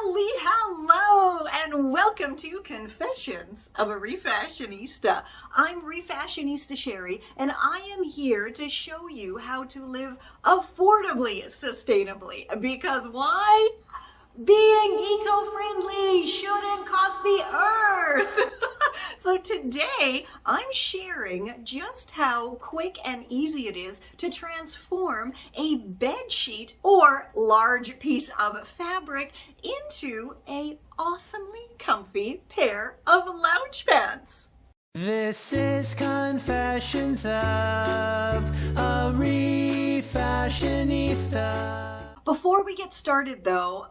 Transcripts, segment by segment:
Hello, and welcome to Confessions of a Refashionista. I'm Refashionista Sherry, and I am here to show you how to live affordably, sustainably. Because why? Being eco-friendly shouldn't cost the earth. So today, I'm sharing just how quick and easy it is to transform a bed sheet or large piece of fabric into a awesomely comfy pair of lounge pants. This is Confessions of a Refashionista. Before we get started though,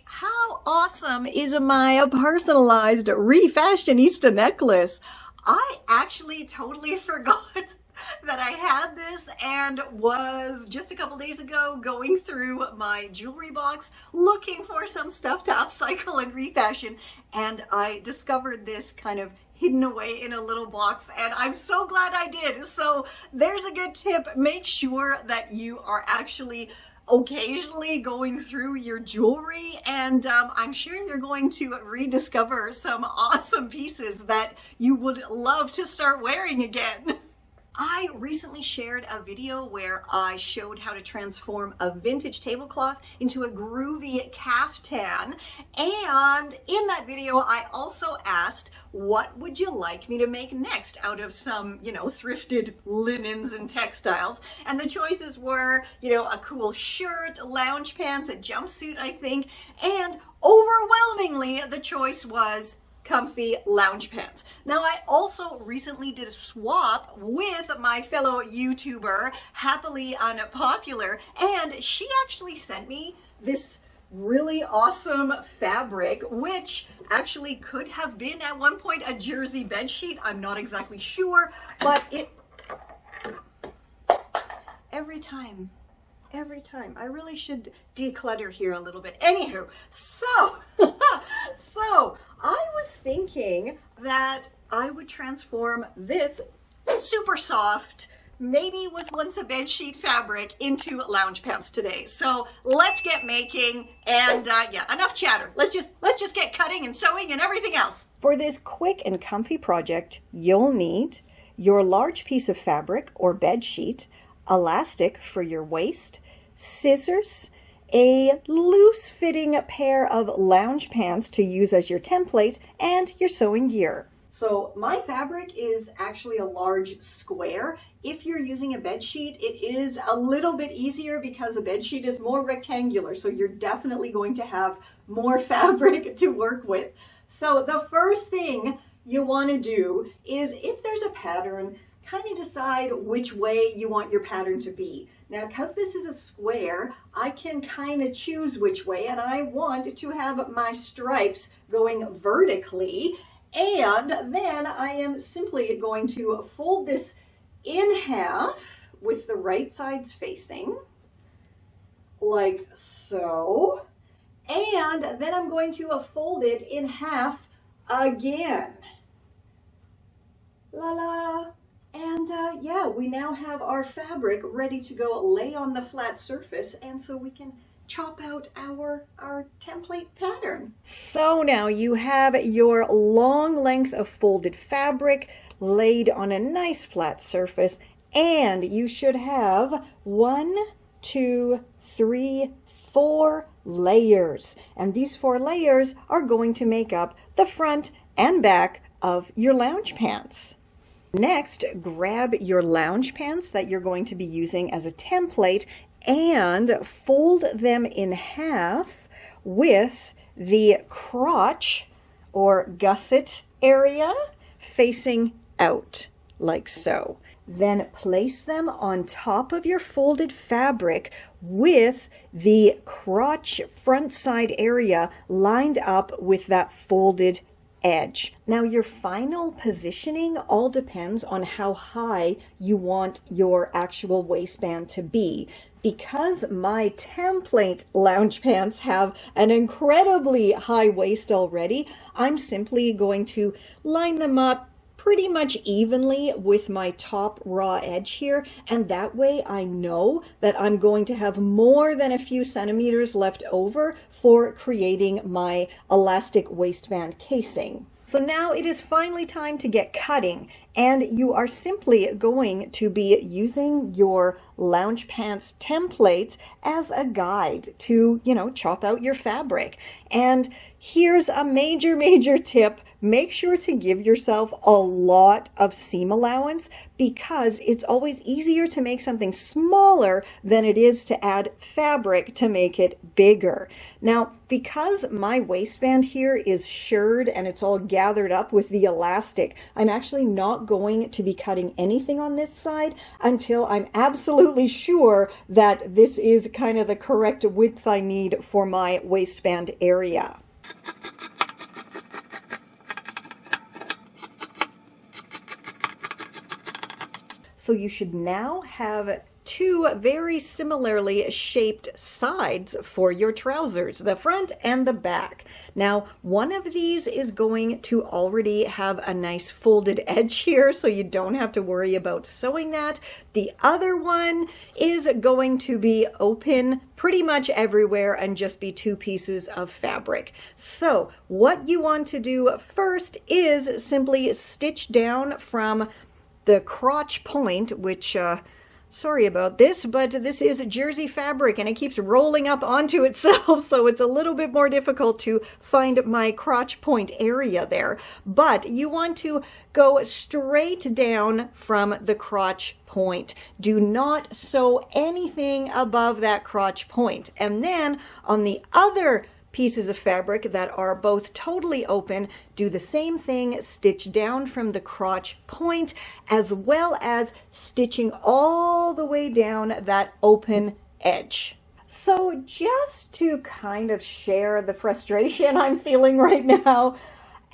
how awesome is my personalized Refashionista necklace? I actually totally forgot that I had this and was just a couple days ago going through my jewelry box looking for some stuff to upcycle and refashion, and I discovered this kind of hidden away in a little box, and I'm so glad I did. So there's a good tip. Make sure that you are actually occasionally going through your jewelry, and I'm sure you're going to rediscover some awesome pieces that you would love to start wearing again. I recently shared a video where I showed how to transform a vintage tablecloth into a groovy caftan, and in that video I also asked, what would you like me to make next out of some, thrifted linens and textiles? And the choices were, a cool shirt, lounge pants, a jumpsuit, I think, and overwhelmingly the choice was comfy lounge pants. Now, I also recently did a swap with my fellow YouTuber, Happily Unpopular, and she actually sent me this really awesome fabric, which actually could have been at one point a jersey bed sheet. I'm not exactly sure, but every time, I really should declutter here a little bit. Anywho, so I was thinking that I would transform this super soft, maybe was once a bedsheet fabric, into lounge pants today. So let's get making, and enough chatter. Let's just get cutting and sewing and everything else. For this quick and comfy project, you'll need your large piece of fabric or bed sheet, elastic for your waist, scissors, a loose-fitting pair of lounge pants to use as your template, and your sewing gear. So my fabric is actually a large square. If you're using a bed sheet, it is a little bit easier because a bed sheet is more rectangular, so you're definitely going to have more fabric to work with. So the first thing you want to do is, if there's a pattern, kind of decide which way you want your pattern to be. Now, because this is a square, I can kind of choose which way, and I want to have my stripes going vertically, and then I am simply going to fold this in half with the right sides facing, like so, and then I'm going to fold it in half again. La la. And we now have our fabric ready to go lay on the flat surface, and so we can chop out our template pattern. So now you have your long length of folded fabric laid on a nice flat surface, and you should have 1, 2, 3, 4 layers. And these 4 layers are going to make up the front and back of your lounge pants. Next, grab your lounge pants that you're going to be using as a template and fold them in half with the crotch or gusset area facing out, like so. Then place them on top of your folded fabric with the crotch front side area lined up with that folded edge. Now, your final positioning all depends on how high you want your actual waistband to be. Because my template lounge pants have an incredibly high waist already, I'm simply going to line them up pretty much evenly with my top raw edge here, and that way I know that I'm going to have more than a few centimeters left over for creating my elastic waistband casing. So now it is finally time to get cutting, and you are simply going to be using your lounge pants template as a guide to, chop out your fabric. And here's a major tip. Make sure to give yourself a lot of seam allowance, because it's always easier to make something smaller than it is to add fabric to make it bigger. Now, because my waistband here is shirred and it's all gathered up with the elastic, I'm actually not going to be cutting anything on this side until I'm absolutely sure that this is kind of the correct width I need for my waistband area. So you should now have two very similarly shaped sides for your trousers, the front and the back. Now, one of these is going to already have a nice folded edge here, so you don't have to worry about sewing that. The other one is going to be open pretty much everywhere and just be two pieces of fabric. So what you want to do first is simply stitch down from the crotch point, which, sorry about this, but this is jersey fabric and it keeps rolling up onto itself, so it's a little bit more difficult to find my crotch point area there. But you want to go straight down from the crotch point. Do not sew anything above that crotch point. And then on the other pieces of fabric that are both totally open, do the same thing, stitch down from the crotch point, as well as stitching all the way down that open edge. So just to kind of share the frustration I'm feeling right now,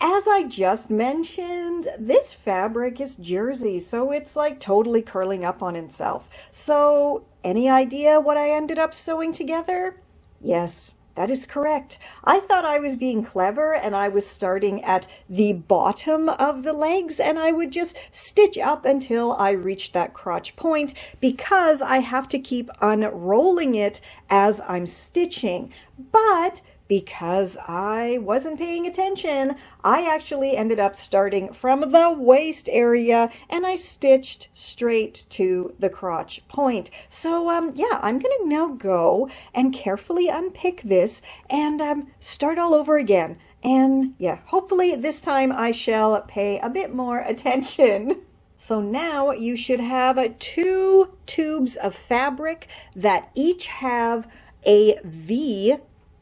as I just mentioned, this fabric is jersey, so it's like totally curling up on itself. So any idea what I ended up sewing together? Yes, that is correct. I thought I was being clever and I was starting at the bottom of the legs and I would just stitch up until I reached that crotch point, because I have to keep unrolling it as I'm stitching. But because I wasn't paying attention, I actually ended up starting from the waist area and I stitched straight to the crotch point. So yeah, I'm gonna now go and carefully unpick this and start all over again. And yeah, hopefully this time I shall pay a bit more attention. So now you should have two tubes of fabric that each have a V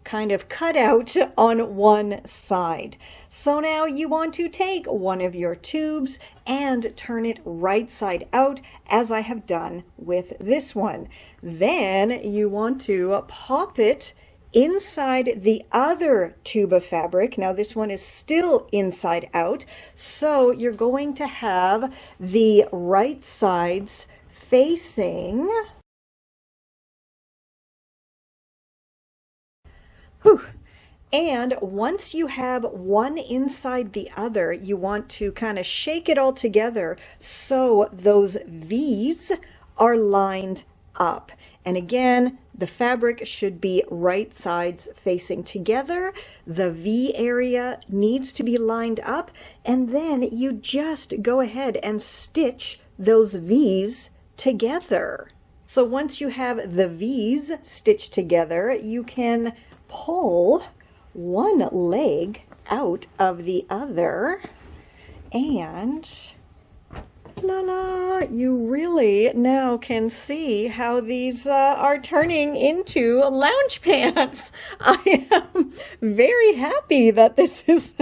kind of cut out on one side. So now you want to take one of your tubes and turn it right side out, as I have done with this one. Then you want to pop it inside the other tube of fabric. Now this one is still inside out, so you're going to have the right sides facing. Whew. And once you have one inside the other, you want to kind of shake it all together so those V's are lined up. And again, the fabric should be right sides facing together. The V area needs to be lined up, and then you just go ahead and stitch those V's together. So once you have the V's stitched together, you can pull one leg out of the other, and you really now can see how these are turning into lounge pants. I am very happy that this is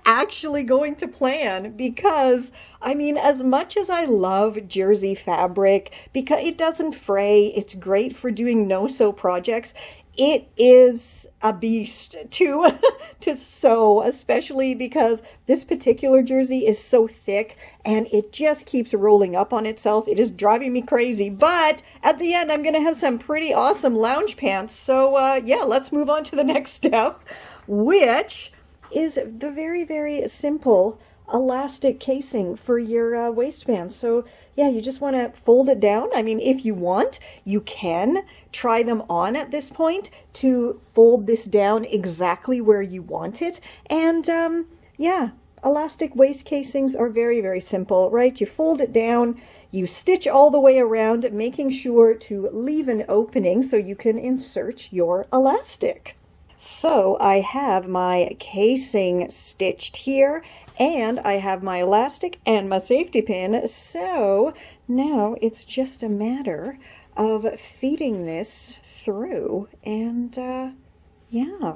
actually going to plan, because I mean, as much as I love jersey fabric because it doesn't fray, it's great for doing no-sew projects, it is a beast to sew, especially because this particular jersey is so thick and it just keeps rolling up on itself. It is driving me crazy, but at the end I'm going to have some pretty awesome lounge pants. So yeah, let's move on to the next step, which is the very, very simple elastic casing for your waistband. So yeah, you just want to fold it down. I mean, if you want, you can try them on at this point to fold this down exactly where you want it. And yeah, elastic waist casings are very, very simple, right? You fold it down, you stitch all the way around, making sure to leave an opening so you can insert your elastic. So I have my casing stitched here, and I have my elastic and my safety pin. So now it's just a matter of feeding this through, and yeah.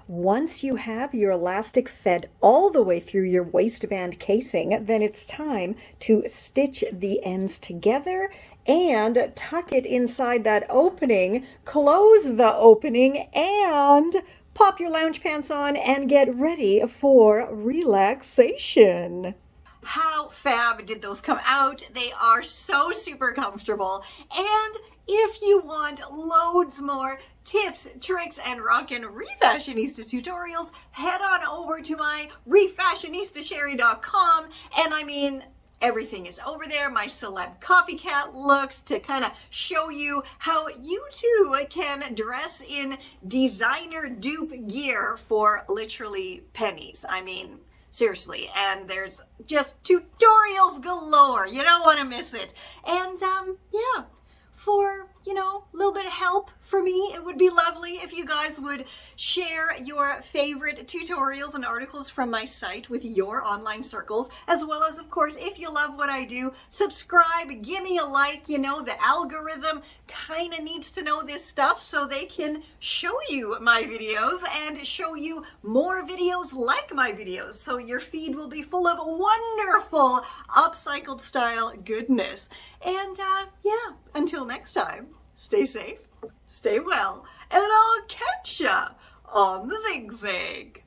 Once you have your elastic fed all the way through your waistband casing, then it's time to stitch the ends together and tuck it inside that opening, close the opening, and pop your lounge pants on and get ready for relaxation. How fab did those come out? They are so super comfortable. And if you want loads more tips, tricks, and rockin' refashionista tutorials, head on over to my refashionistasherry.com. And I mean, everything is over there. My celeb copycat looks to kind of show you how you too can dress in designer dupe gear for literally pennies. I mean, seriously. And there's just tutorials galore. You don't want to miss it. And yeah, for, you know, a little bit of help for me, it would be lovely if you guys would share your favorite tutorials and articles from my site with your online circles, as well as, of course, if you love what I do, subscribe, give me a like. You know, the algorithm kind of needs to know this stuff so they can show you my videos and show you more videos like my videos. So your feed will be full of wonderful upcycled style goodness. And yeah, until next time, stay safe, stay well, and I'll catch ya on the zigzag.